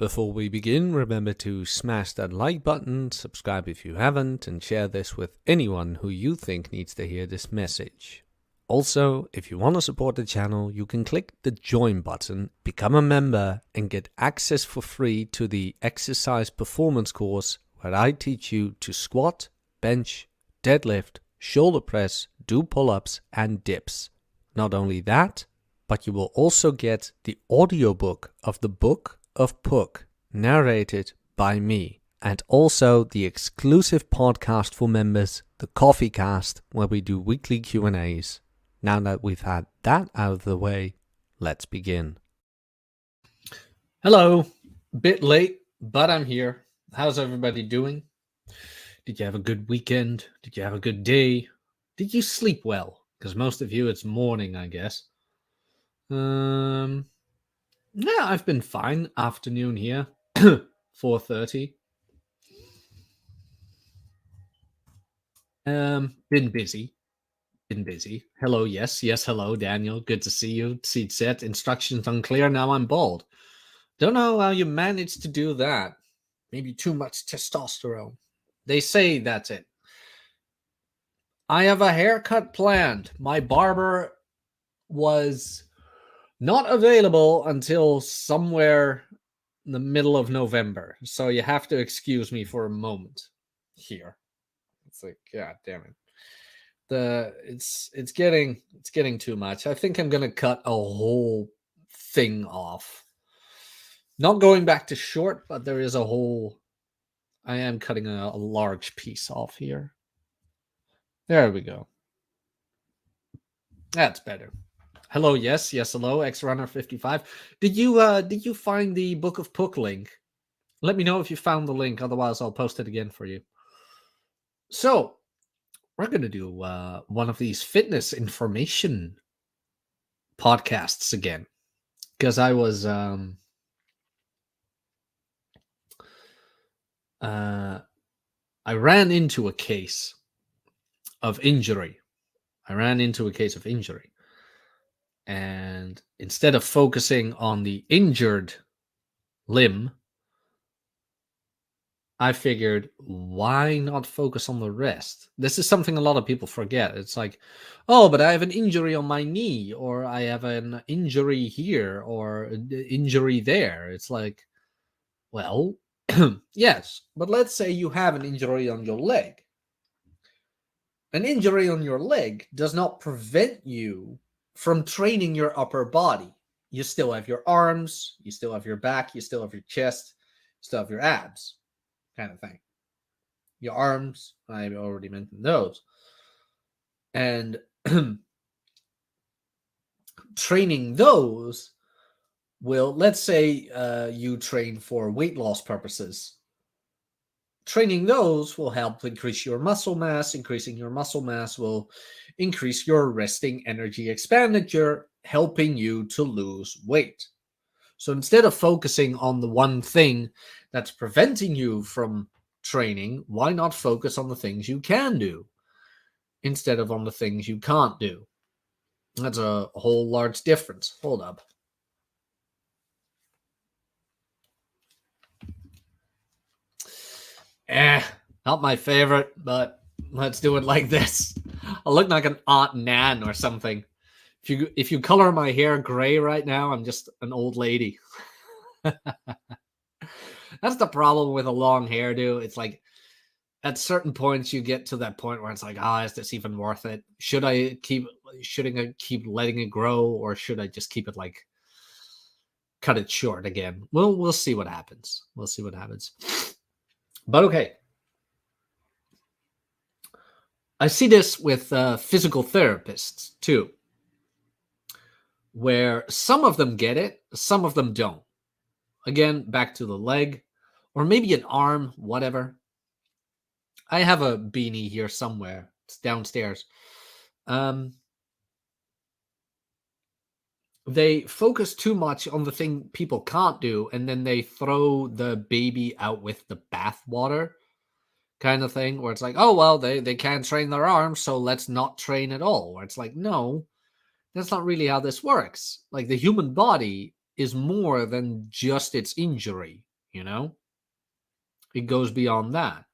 Before we begin, remember to smash that like button, subscribe if you haven't, and share this with anyone who you think needs to hear this message. Also, if you want to support the channel, you can click the join button, become a member, and get access for free to the exercise performance course where I teach you to squat, bench, deadlift, shoulder press, do pull-ups, and dips. Not only that, but you will also get the audiobook of the Book of Puck, narrated by me, and also the exclusive podcast for members, the Coffee Cast, where we do weekly Q&As. Now that we've had that out of the way, let's begin. Hello, bit late, but I'm here. How's everybody doing? Did you have a good weekend? Did you have a good day? Did you sleep well? Because most of you, it's morning, I guess. Yeah, I've been fine. Afternoon here, 4:30. Been busy. Hello, yes, hello, Daniel. Good to see you. Seat set, instructions unclear. Now I'm bald. Don't know how you managed to do that. Maybe too much testosterone. They say that's it. I have a haircut planned. My barber was not available until somewhere in the middle of November, so you have to excuse me for a moment here. It's like, god damn it. It's getting too much. I think I'm gonna cut a whole thing off. Not going back to short, but there is a whole. I am cutting a large piece off here. There we go. That's better. Hello, yes, hello, XRunner55. Did you find the Book of Puck link? Let me know if you found the link, otherwise I'll post it again for you. So, we're going to do one of these fitness information podcasts again. Because I was I ran into a case of injury. And instead of focusing on the injured limb, I figured, why not focus on the rest? This is something a lot of people forget. It's like, oh, but I have an injury on my knee, or I have an injury here, or an injury there. It's like, well, yes, but let's say you have an injury on your leg. An injury on your leg does not prevent you from training your upper body. You still have your arms, you still have your back, you still have your chest, you still have your abs, kind of thing. Your arms, I already mentioned those. And training those will, let's say you train for weight loss purposes. Training those will help increase your muscle mass. Increasing your muscle mass will increase your resting energy expenditure, helping you to lose weight. So instead of focusing on the one thing that's preventing you from training, why not focus on the things you can do instead of on the things you can't do? That's a whole large difference. Hold up. Not my favorite, but let's do it like this. I look like an Aunt Nan or something. If you color my hair gray right now, I'm just an old lady. That's the problem with a long hairdo. It's like at certain points you get to that point where it's like, is this even worth it? Should I keep letting it grow, or should I just keep it like cut it short again? We'll see what happens. But okay. I see this with physical therapists too, where some of them get it, some of them don't. Again, back to the leg, or maybe an arm, whatever. I have a beanie here somewhere. It's downstairs. They focus too much on the thing people can't do, and then they throw the baby out with the bathwater kind of thing, where it's like, oh, well, they can't train their arms, so let's not train at all. Where it's like, no, that's not really how this works. Like, the human body is more than just its injury. you know? It goes beyond that.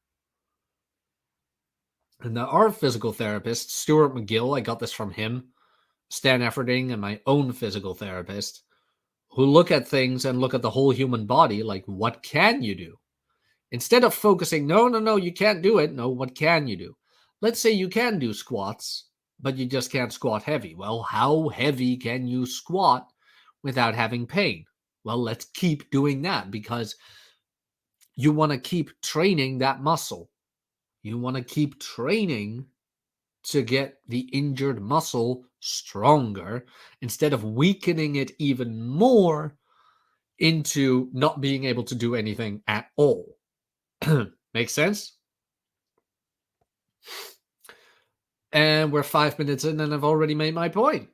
And our physical therapist, Stuart McGill, I got this from him, Stan Efferding, and my own physical therapist, who look at things and look at the whole human body like, what can you do? Instead of focusing, no, you can't do it. No, what can you do? Let's say you can do squats, but you just can't squat heavy. Well, how heavy can you squat without having pain? Well, let's keep doing that because you want to keep training that muscle. You want to keep training to get the injured muscle stronger instead of weakening it even more into not being able to do anything at all. Make sense? And we're 5 minutes in and I've already made my point.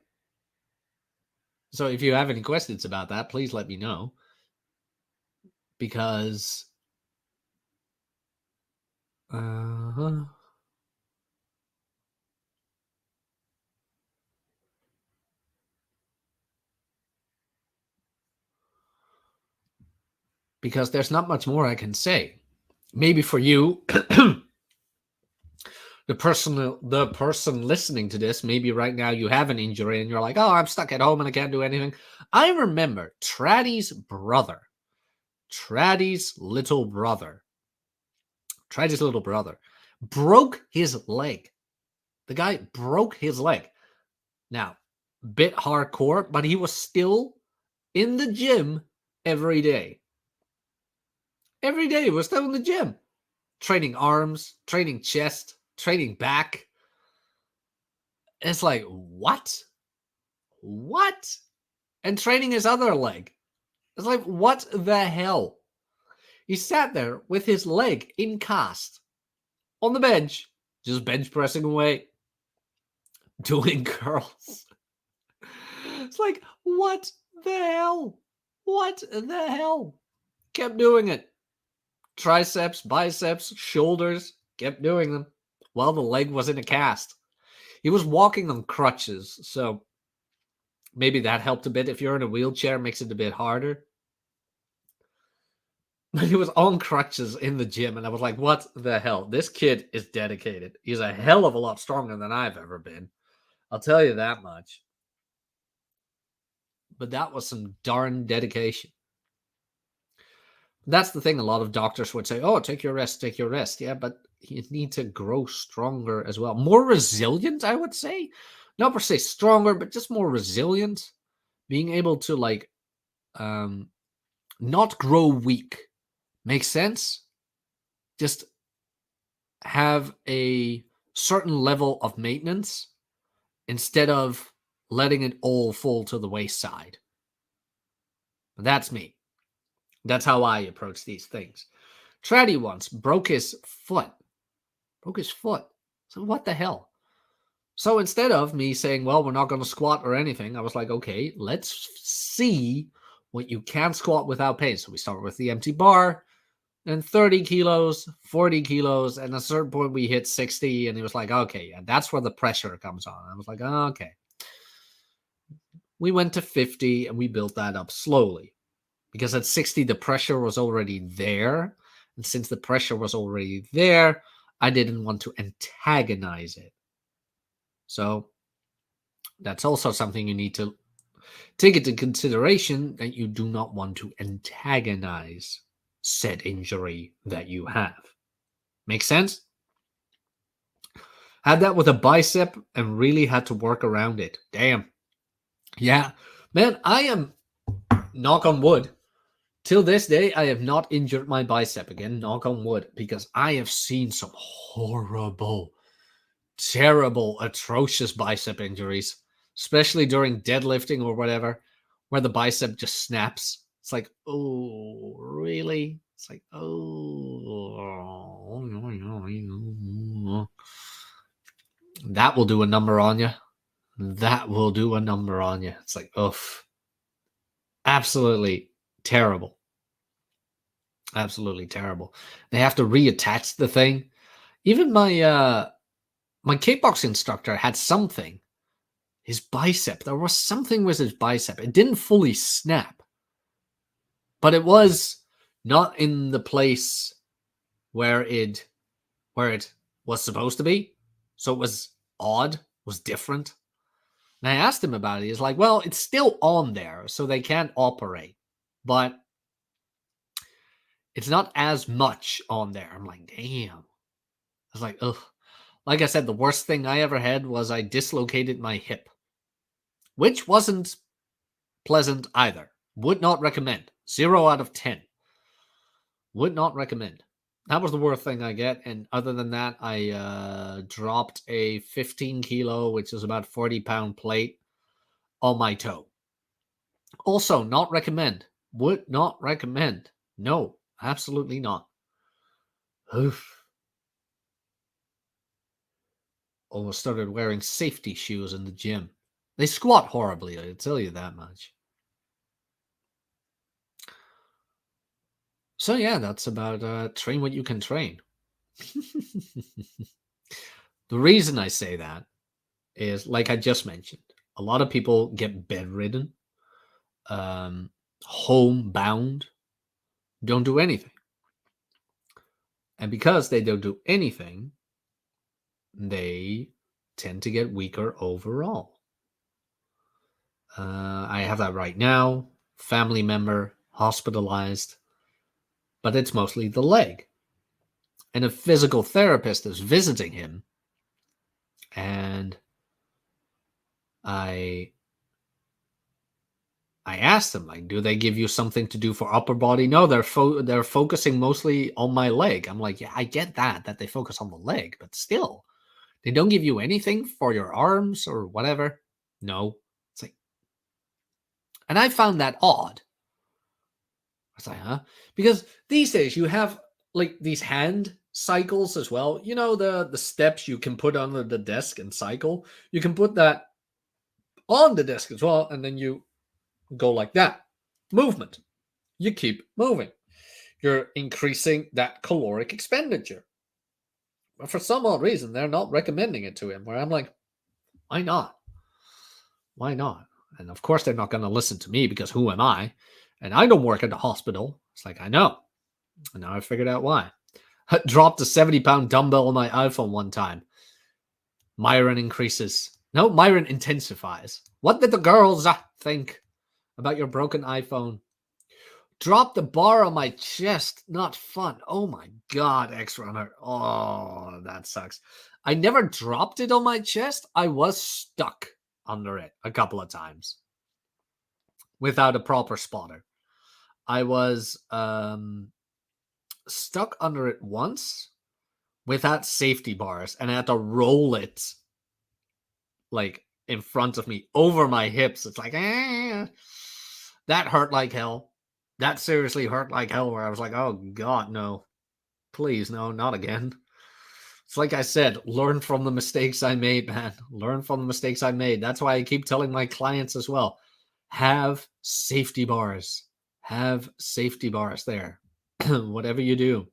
So if you have any questions about that, please let me know. Because because there's not much more I can say. Maybe for you, the person listening to this, maybe right now you have an injury and you're like, oh, I'm stuck at home and I can't do anything. I remember Traddy's little brother broke his leg. The guy broke his leg. Now, bit hardcore, but he was still in the gym every day. Every day he was still in the gym. Training arms, training chest, training back. It's like, what? What? And training his other leg. It's like, what the hell? He sat there with his leg in cast on the bench, just bench pressing away, doing curls. It's like, what the hell? What the hell? Kept doing it. Triceps, biceps, shoulders, kept doing them while the leg was in a cast. He was walking on crutches, so maybe that helped a bit. If you're in a wheelchair, it makes it a bit harder. But he was on crutches in the gym, and I was like, what the hell? This kid is dedicated. He's a hell of a lot stronger than I've ever been. I'll tell you that much. But that was some darn dedication. That's the thing. A lot of doctors would say, oh, take your rest. Yeah, but you need to grow stronger as well. More resilient, I would say. Not per se stronger, but just more resilient. Being able to, like, not grow weak. Makes sense? Just have a certain level of maintenance instead of letting it all fall to the wayside. That's me. That's how I approach these things. Traddy once broke his foot. So what the hell? So instead of me saying, well, we're not going to squat or anything, I was like, okay, let's see what you can squat without pain. So we start with the empty bar, then 30 kilos, 40 kilos, and at a certain point we hit 60, and he was like, okay, yeah, that's where the pressure comes on. I was like, oh, okay. We went to 50, and we built that up slowly. Because at 60, the pressure was already there. And since the pressure was already there, I didn't want to antagonize it. So that's also something you need to take into consideration, that you do not want to antagonize said injury that you have. Make sense? Had that with a bicep and really had to work around it. Damn. Yeah. Man, I am, knock on wood, till this day, I have not injured my bicep again, knock on wood, because I have seen some horrible, terrible, atrocious bicep injuries, especially during deadlifting or whatever, where the bicep just snaps. It's like, oh, really? It's like, oh. That will do a number on you. It's like, oof. Absolutely terrible. Absolutely terrible. They have to reattach the thing. Even my kickboxing instructor had something. His bicep. There was something with his bicep. It didn't fully snap. But it was not in the place where it was supposed to be. So it was odd, was different. And I asked him about it. He's like, well, it's still on there, so they can't operate. But it's not as much on there. I'm like, damn. I was like, ugh. Like I said, the worst thing I ever had was I dislocated my hip, which wasn't pleasant either. Would not recommend. 0 out of 10. Would not recommend. That was the worst thing I get. And other than that, I dropped a 15 kilo, which is about 40-pound plate on my toe. Also, not recommend. Would not recommend. No, absolutely not. Oof. Almost started wearing safety shoes in the gym. They squat horribly, I tell you that much. So yeah, that's about train what you can train. The reason I say that is, like I just mentioned, a lot of people get bedridden, homebound, don't do anything. And because they don't do anything, they tend to get weaker overall. I have that right now. Family member hospitalized, but it's mostly the leg. And a physical therapist is visiting him, and I asked them, like, do they give you something to do for upper body? No, they're focusing mostly on my leg. I'm like, yeah, I get that they focus on the leg, but still, they don't give you anything for your arms or whatever. No, it's like, and I found that odd. I was like, huh? Because these days you have like these hand cycles as well. You know, the steps you can put under the desk and cycle. You can put that on the desk as well, and then you go like that. Movement. You keep moving. You're increasing that caloric expenditure. But for some odd reason, they're not recommending it to him. Where I'm like, why not? Why not? And of course, they're not going to listen to me because who am I? And I don't work at the hospital. It's like, I know. And now I figured out why. I dropped a 70-pound dumbbell on my iPhone one time. Myron increases. No, Myron intensifies. What did the girls think about your broken iPhone? Drop the bar on my chest. Not fun. Oh my God, X-Runner. Oh, that sucks. I never dropped it on my chest. I was stuck under it a couple of times without a proper spotter. I was stuck under it once without safety bars, and I had to roll it like in front of me over my hips. It's like, that hurt like hell. That seriously hurt like hell, where I was like, oh God, no, please, no, not again. It's like I said, learn from the mistakes I made, man. Learn from the mistakes I made. That's why I keep telling my clients as well, have safety bars. Have safety bars there. Whatever you do.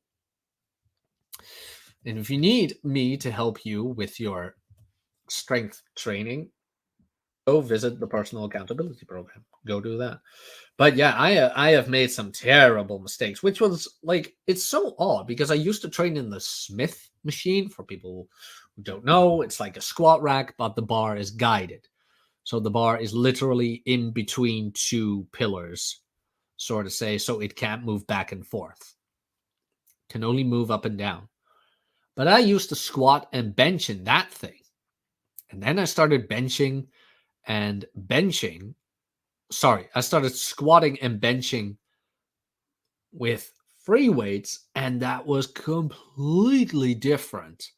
And if you need me to help you with your strength training, go visit the Personal Accountability Program. Go do that. But yeah, I have made some terrible mistakes, which was like, it's so odd because I used to train in the Smith machine. For people who don't know, it's like a squat rack, but the bar is guided. So the bar is literally in between two pillars, sort of say, so it can't move back and forth. Can only move up and down. But I used to squat and bench in that thing. And then I started benching and benching. Sorry, I started squatting and benching with free weights, and that was completely different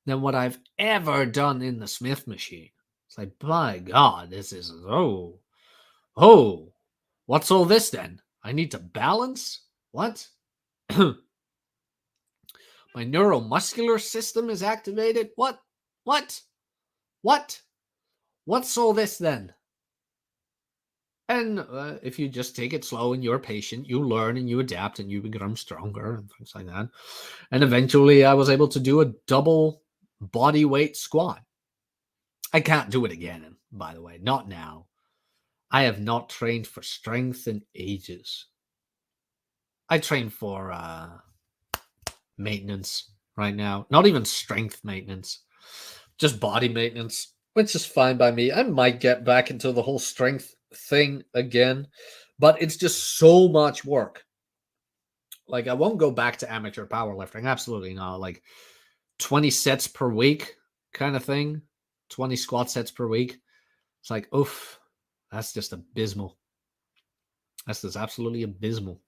than what I've ever done in the Smith machine. It's like, by God, this is, what's all this then? I need to balance? What? My neuromuscular system is activated? What? What's all this then? And if you just take it slow and you're patient, you learn and you adapt and you become stronger and things like that. And eventually I was able to do a double body weight squat. I can't do it again, by the way, not now. I have not trained for strength in ages. I train for maintenance right now. Not even strength maintenance, just body maintenance, which is fine by me. I might get back into the whole strength thing again, but it's just so much work. Like, I won't go back to amateur powerlifting. Absolutely not. Like 20 sets per week kind of thing, 20 squat sets per week. It's like, oof, that's just abysmal. That's just absolutely abysmal.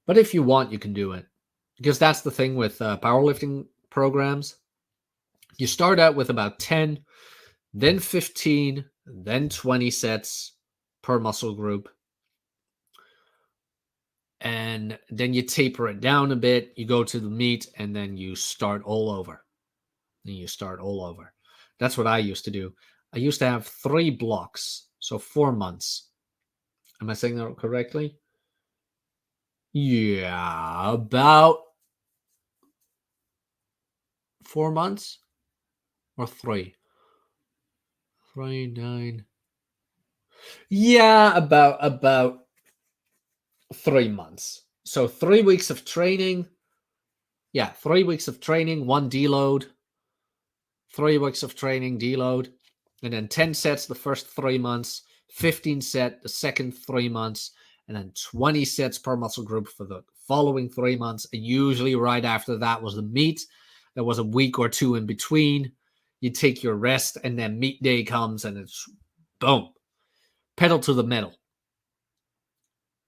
But if you want, you can do it. Because that's the thing with powerlifting programs. You start out with about 10, then 15, then 20 sets per muscle group. And then you taper it down a bit. You go to the meet, and then you start all over. That's what I used to do. I used to have 3 blocks, so 4 months. Am I saying that correctly? Yeah, about 4 months or 3. 3, 9. Yeah, about 3 months. So 3 weeks of training. Yeah, 3 weeks of training, 1 deload. 3 weeks of training, deload, and then 10 sets the first 3 months, 15 set the second 3 months, and then 20 sets per muscle group for the following 3 months. And usually right after that was the meet. There was a week or 2 in between. You take your rest, and then meet day comes, and it's boom, pedal to the metal.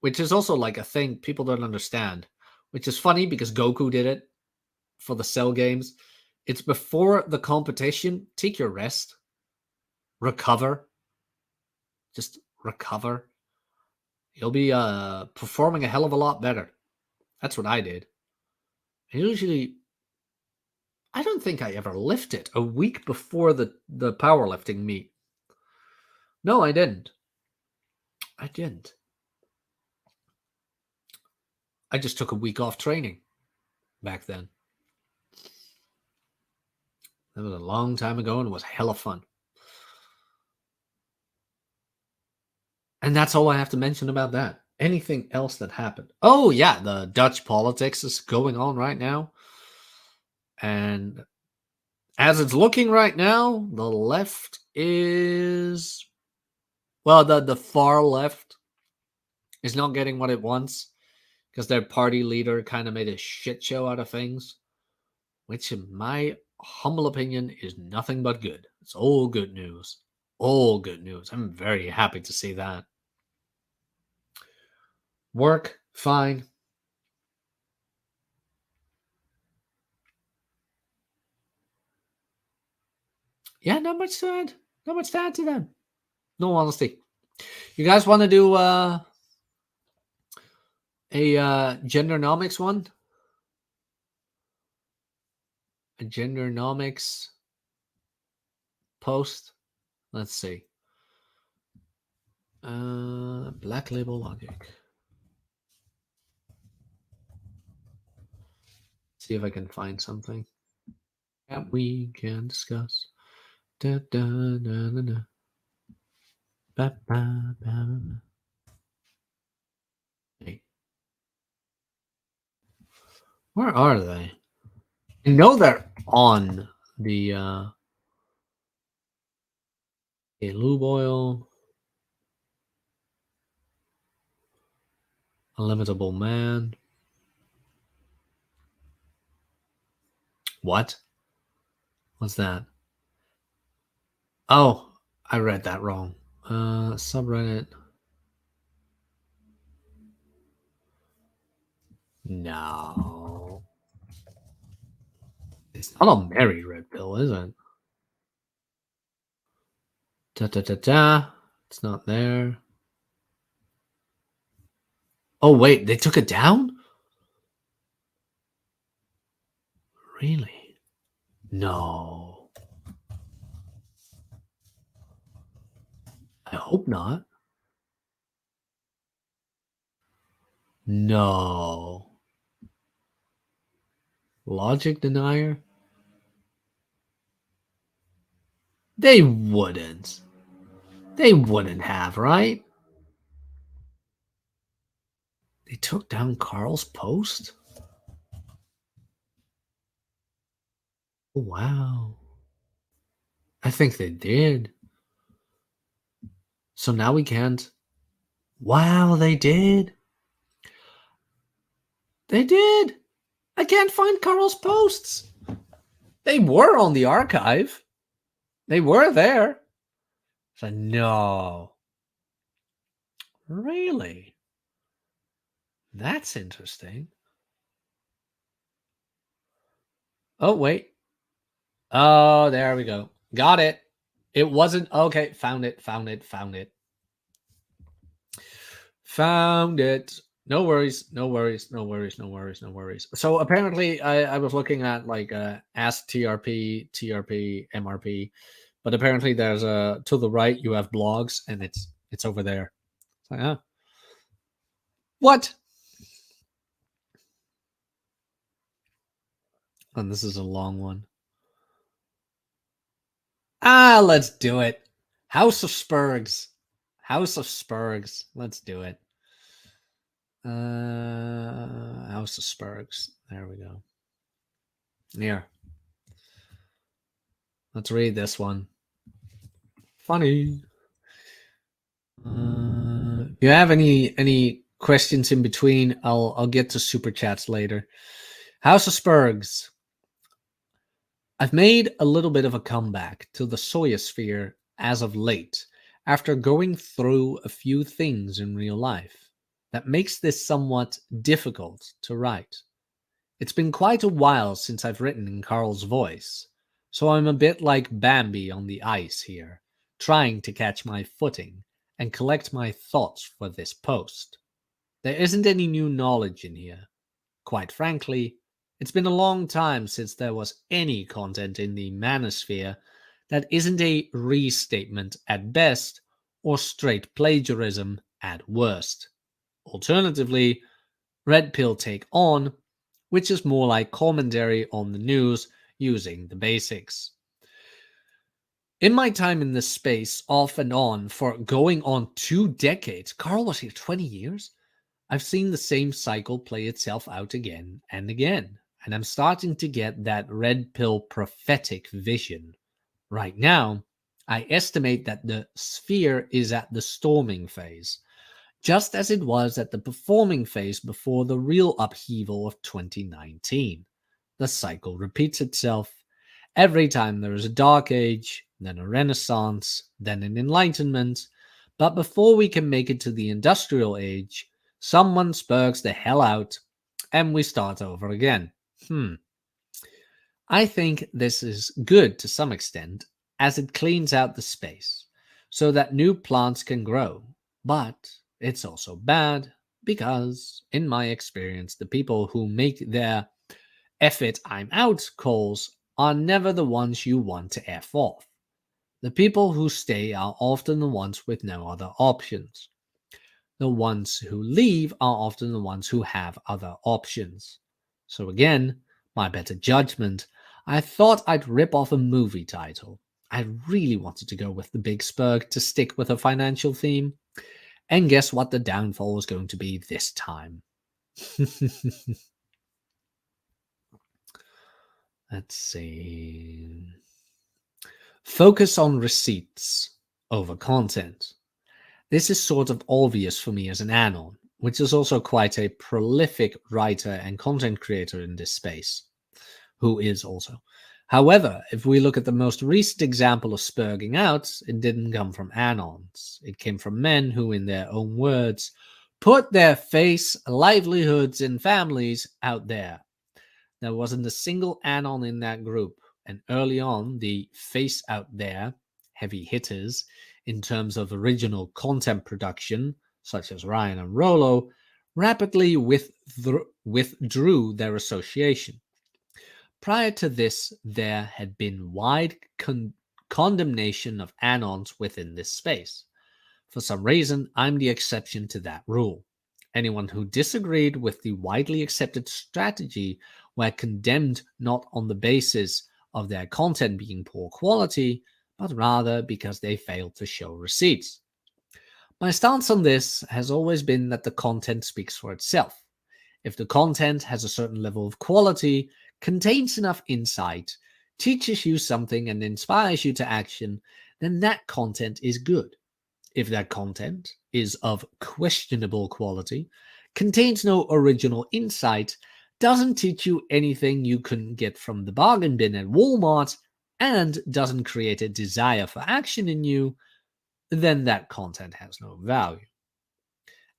Which is also like a thing people don't understand, which is funny because Goku did it for the Cell games. It's before the competition. Take your rest. Recover. Just recover. You'll be performing a hell of a lot better. That's what I did. Usually, I don't think I ever lifted a week before the powerlifting meet. No, I didn't. I just took a week off training back then. That was a long time ago, and it was hella fun. And that's all I have to mention about that. Anything else that happened? Oh, yeah, the Dutch politics is going on right now. And as it's looking right now, the left is... Well, the far left is not getting what it wants because their party leader kind of made a shit show out of things, which in my humble opinion is nothing but good. It's all good news. All good news. I'm very happy to see that. Work, fine. Yeah, not much to add. Not much to add to them. No honesty. You guys want to do a gendernomics one? A gendernomics post? Let's see. Black Label Logic. See if I can find something that we can discuss. Da, da, da, da, da. Ba, ba, ba. Hey. Where are they? I know they're on the lube oil, Unlimitable Man. What? What's that? Oh, I read that wrong. Subreddit. No. It's not a Mary Red Pill, is it? Da da da da. It's not there. Oh, wait, they took it down? Really? No. I hope not. No. Logic denier? They wouldn't. They wouldn't have, right? They took down Carl's post? Oh, wow. I think they did. So now we can't. Wow, they did. They did. I can't find Carl's posts. They were on the archive. They were there. So no. Really? That's interesting. Oh, wait. Oh, there we go. Got it. It wasn't. Okay, found it. Found it. No worries. No worries. So apparently, I was looking at like Ask TRP, TRP, MRP, but apparently there's a to the right you have blogs, and it's over there. It's like, what? And this is a long one. Let's do it. House of Spurgs. Let's do it. House of Spurgs. There we go. Here. Let's read this one. Funny. If you have any questions in between, I'll get to super chats later. House of Spurgs. I've made a little bit of a comeback to the Soyosphere as of late, after going through a few things in real life that makes this somewhat difficult to write. It's been quite a while since I've written in Carl's voice, so I'm a bit like Bambi on the ice here, trying to catch my footing and collect my thoughts for this post. There isn't any new knowledge in here. Quite frankly, it's been a long time since there was any content in the manosphere that isn't a restatement at best or straight plagiarism at worst. Alternatively, Red Pill Take On, which is more like commentary on the news using the basics. In my time in this space, off and on, for going on 2 decades, Carl was here 20 years, I've seen the same cycle play itself out again and again, and I'm starting to get that red pill prophetic vision. Right now, I estimate that the sphere is at the storming phase, just as it was at the performing phase before the real upheaval of 2019. The cycle repeats itself. Every time there is a dark age, then a renaissance, then an enlightenment. But before we can make it to the industrial age, someone spurgs the hell out, and we start over again. I think this is good to some extent, as it cleans out the space, so that new plants can grow. But it's also bad, because, in my experience, the people who make their F it, I'm out calls are never the ones you want to F off. The people who stay are often the ones with no other options. The ones who leave are often the ones who have other options. So again, my better judgment, I thought I'd rip off a movie title. I really wanted to go with the big spurg to stick with a financial theme. And guess what the downfall was going to be this time? Let's see. Focus on receipts over content. This is sort of obvious for me as an anon, which is also quite a prolific writer and content creator in this space, who is also. However, if we look at the most recent example of spurging out, it didn't come from anons. It came from men who, in their own words, put their face, livelihoods, and families out there. There wasn't a single anon in that group, and early on, the face out there, heavy hitters, in terms of original content production, such as Ryan and Rollo, rapidly withdrew their association. Prior to this, there had been wide condemnation of anons within this space. For some reason, I'm the exception to that rule. Anyone who disagreed with the widely accepted strategy were condemned not on the basis of their content being poor quality, but rather because they failed to show receipts. My stance on this has always been that the content speaks for itself. If the content has a certain level of quality, contains enough insight, teaches you something, and inspires you to action, then that content is good. If that content is of questionable quality, contains no original insight, doesn't teach you anything you couldn't get from the bargain bin at Walmart, and doesn't create a desire for action in you, then that content has no value.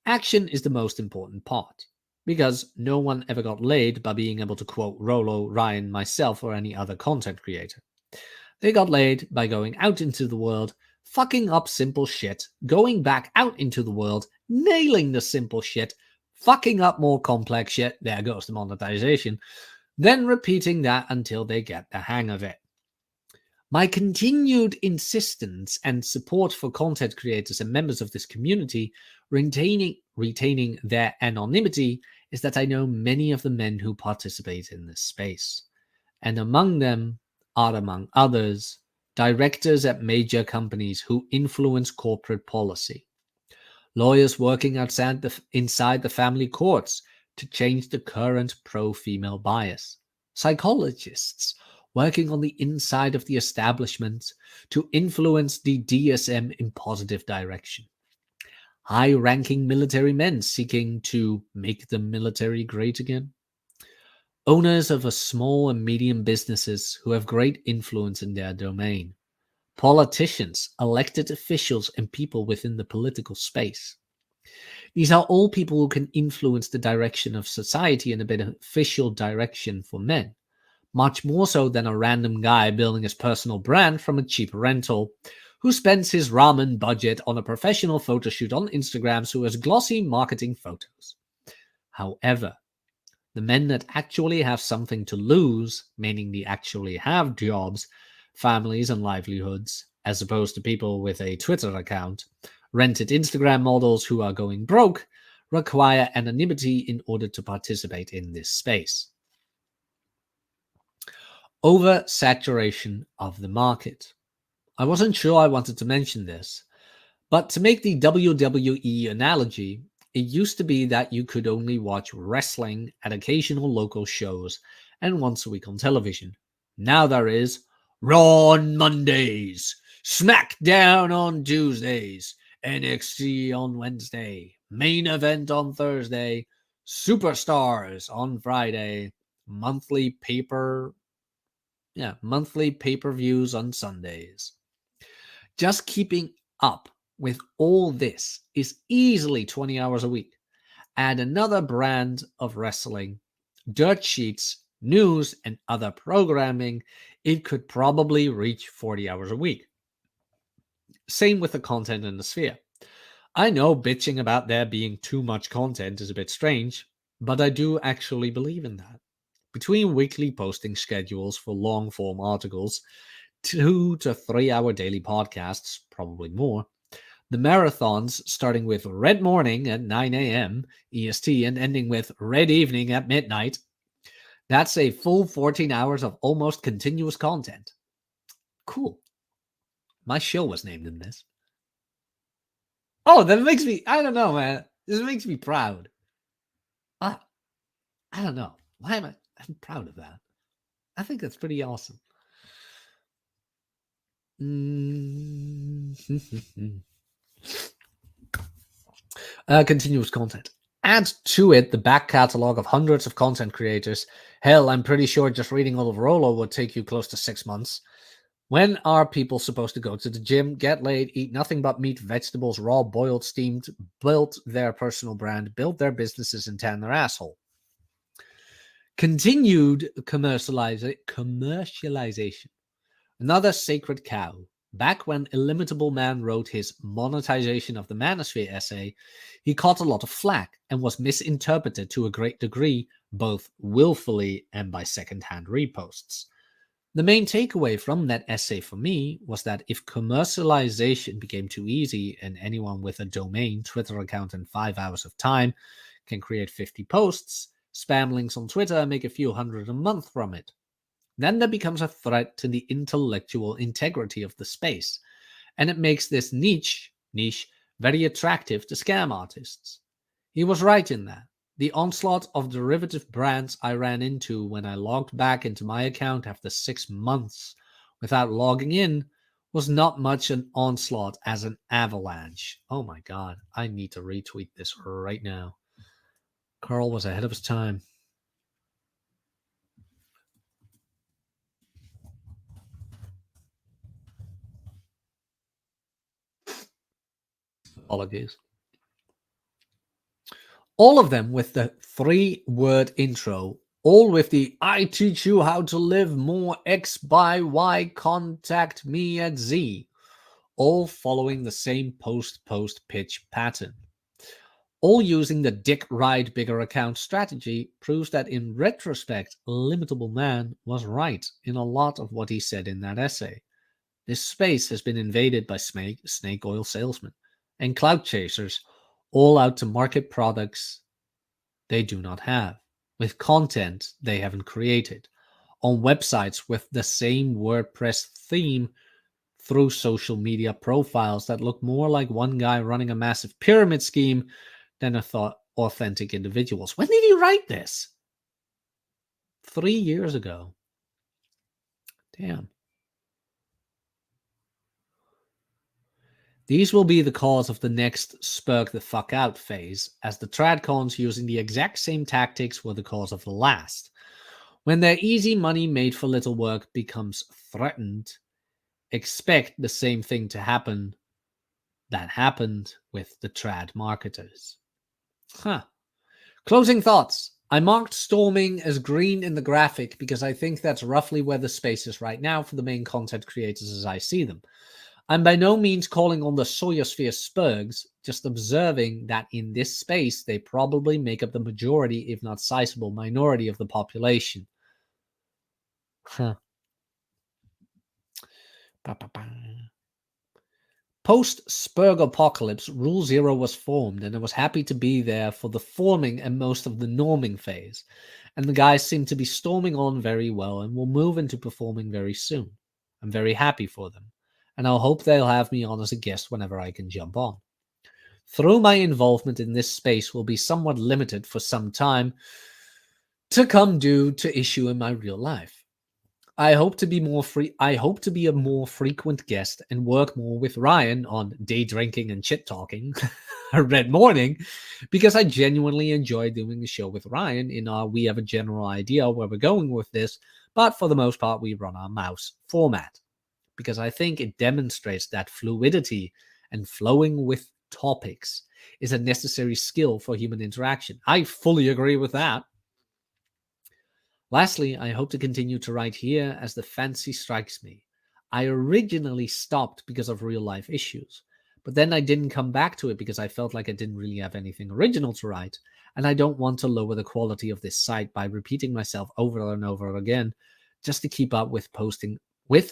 Action is the most important part, because no one ever got laid by being able to quote Rolo, Ryan, myself, or any other content creator. They got laid by going out into the world, fucking up simple shit, going back out into the world, nailing the simple shit, fucking up more complex shit, there goes the monetization, then repeating that until they get the hang of it. My continued insistence and support for content creators and members of this community retaining their anonymity is that I know many of the men who participate in this space. And among them are, among others, directors at major companies who influence corporate policy, lawyers working inside the family courts to change the current pro-female bias, psychologists working on the inside of the establishment to influence the DSM in positive direction, high-ranking military men seeking to make the military great again, owners of a small and medium businesses who have great influence in their domain, politicians, elected officials, and people within the political space. These are all people who can influence the direction of society in a beneficial direction for men, much more so than a random guy building his personal brand from a cheap rental, who spends his ramen budget on a professional photo shoot on Instagram who has glossy marketing photos. However, the men that actually have something to lose, meaning they actually have jobs, families, and livelihoods, as opposed to people with a Twitter account, rented Instagram models who are going broke, require anonymity in order to participate in this space. Oversaturation of the market. I wasn't sure I wanted to mention this, but to make the WWE analogy, it used to be that you could only watch wrestling at occasional local shows and once a week on television. Now there is Raw on Mondays, SmackDown on Tuesdays, NXT on Wednesday, Main Event on Thursday, Superstars on Friday, monthly pay-per-views on Sundays. Just keeping up with all this is easily 20 hours a week. Add another brand of wrestling, dirt sheets, news, and other programming, it could probably reach 40 hours a week. Same with the content in the sphere. I know bitching about there being too much content is a bit strange, but I do actually believe in that. Between weekly posting schedules for long-form articles, 2 to 3 hour daily podcasts, probably more, the marathons starting with Red Morning at 9 a.m. EST and ending with Red Evening at midnight, that's a full 14 hours of almost continuous content. Cool. My show was named in this. Oh, that makes me, I don't know, man. This makes me proud. I don't know. Why am I'm proud of that. I think that's pretty awesome. Continuous content. Add to it the back catalog of hundreds of content creators. Hell, I'm pretty sure just reading all of Rolo would take you close to 6 months. When are people supposed to go to the gym, get laid, eat nothing but meat, vegetables, raw, boiled, steamed, build their personal brand, build their businesses, and tan their asshole? Continued commercialization. Another sacred cow. Back when Illimitable Man wrote his Monetization of the Manosphere essay, he caught a lot of flack and was misinterpreted to a great degree, both willfully and by second-hand reposts. The main takeaway from that essay for me was that if commercialization became too easy and anyone with a domain, Twitter account, and 5 hours of time can create 50 posts, spam links on Twitter, and make a few hundred a month from it, then that becomes a threat to the intellectual integrity of the space, and it makes this niche very attractive to scam artists. He was right in that. The onslaught of derivative brands I ran into when I logged back into my account after 6 months without logging in was not much an onslaught as an avalanche. Oh my god, I need to retweet this right now. Carl was ahead of his time. Apologies. All of them with the 3-word intro, all with the I teach you how to live more X by Y, contact me at Z, all following the same post pitch pattern. All using the Dick Ride Bigger account strategy proves that in retrospect, Limitable Man was right in a lot of what he said in that essay. This space has been invaded by snake oil salesmen and clout chasers, all out to market products they do not have, with content they haven't created, on websites with the same WordPress theme, through social media profiles that look more like one guy running a massive pyramid scheme than authentic individuals. When did he write this? 3 years ago. Damn. These will be the cause of the next spurk the fuck out phase, as the tradcons using the exact same tactics were the cause of the last. When their easy money made for little work becomes threatened, expect the same thing to happen that happened with the trad marketers. Closing thoughts. I marked storming as green in the graphic because I think that's roughly where the space is right now for the main content creators as I see them. I'm by no means calling on the Soyosphere spurgs, just observing that in this space they probably make up the majority, if not sizable minority of the population. Post-Spurg apocalypse, Rule Zero was formed, and I was happy to be there for the forming and most of the norming phase. And the guys seem to be storming on very well and will move into performing very soon. I'm very happy for them, and I'll hope they'll have me on as a guest whenever I can jump on. Though my involvement in this space will be somewhat limited for some time to come due to issue in my real life. I hope to be a more frequent guest and work more with Ryan on day drinking and shit talking, Red Morning, because I genuinely enjoy doing the show with Ryan. We have a general idea where we're going with this, but for the most part, we run our mouse format because I think it demonstrates that fluidity and flowing with topics is a necessary skill for human interaction. I fully agree with that. Lastly, I hope to continue to write here as the fancy strikes me. I originally stopped because of real-life issues, but then I didn't come back to it because I felt like I didn't really have anything original to write, and I don't want to lower the quality of this site by repeating myself over and over again just to keep up with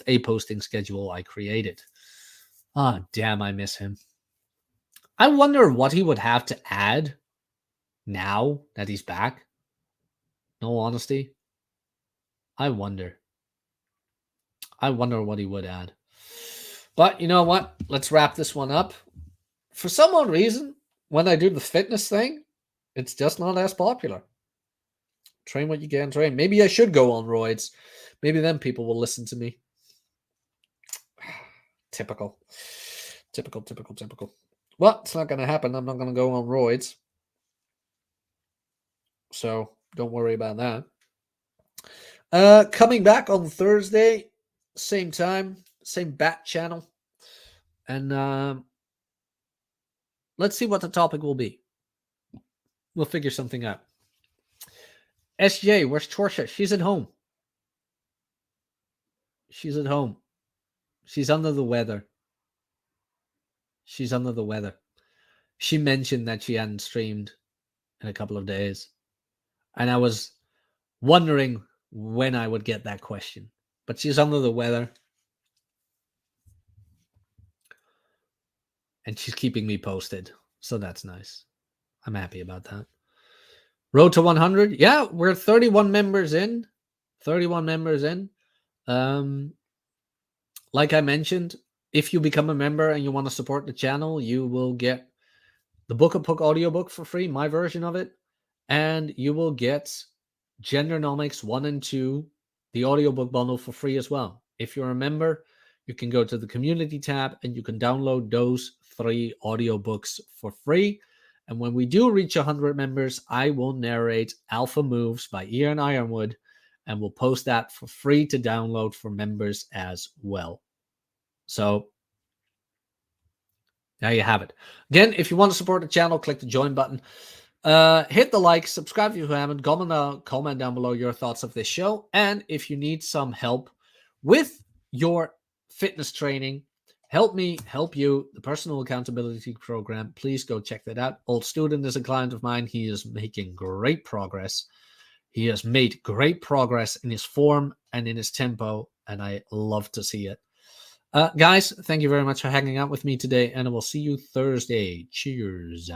a posting schedule I created. Ah, damn, I miss him. I wonder what he would have to add now that he's back. No honesty. I wonder what he would add. But you know what? Let's wrap this one up. For some odd reason, when I do the fitness thing, it's just not as popular. Train what you can train. Maybe I should go on roids. Maybe then people will listen to me. Typical. Well, it's not going to happen. I'm not going to go on roids. So don't worry about that. Coming back on Thursday, same time, same bat channel. And let's see what the topic will be. We'll figure something out. SJ, where's Torsha? She's at home. She's under the weather. She mentioned that she hadn't streamed in a couple of days. And I was wondering when I would get that question. But she's under the weather. And she's keeping me posted. So that's nice. I'm happy about that. Road to 100. Yeah, we're 31 members in. Like I mentioned, If you become a member and you want to support the channel, you will get the Book of Book audiobook for free, my version of it, and you will get Gendernomics 1 and 2, the audiobook bundle, for free as well. If you're a member, you can go to the community tab and you can download those 3 audiobooks for free. And when we do reach 100 members, I will narrate Alpha Moves by Ian Ironwood, and we'll post that for free to download for members as well. So there you have it. Again, if you want to support the channel, click the join button. Hit the like, subscribe if you haven't, comment down below your thoughts of this show. And if you need some help with your fitness training, help me help you, the Personal Accountability Program, please go check that out. Old Student is a client of mine. He is making great progress. He has made great progress in his form and in his tempo, and I love to see it. Guys, thank you very much for hanging out with me today, and I will see you Thursday. Cheers.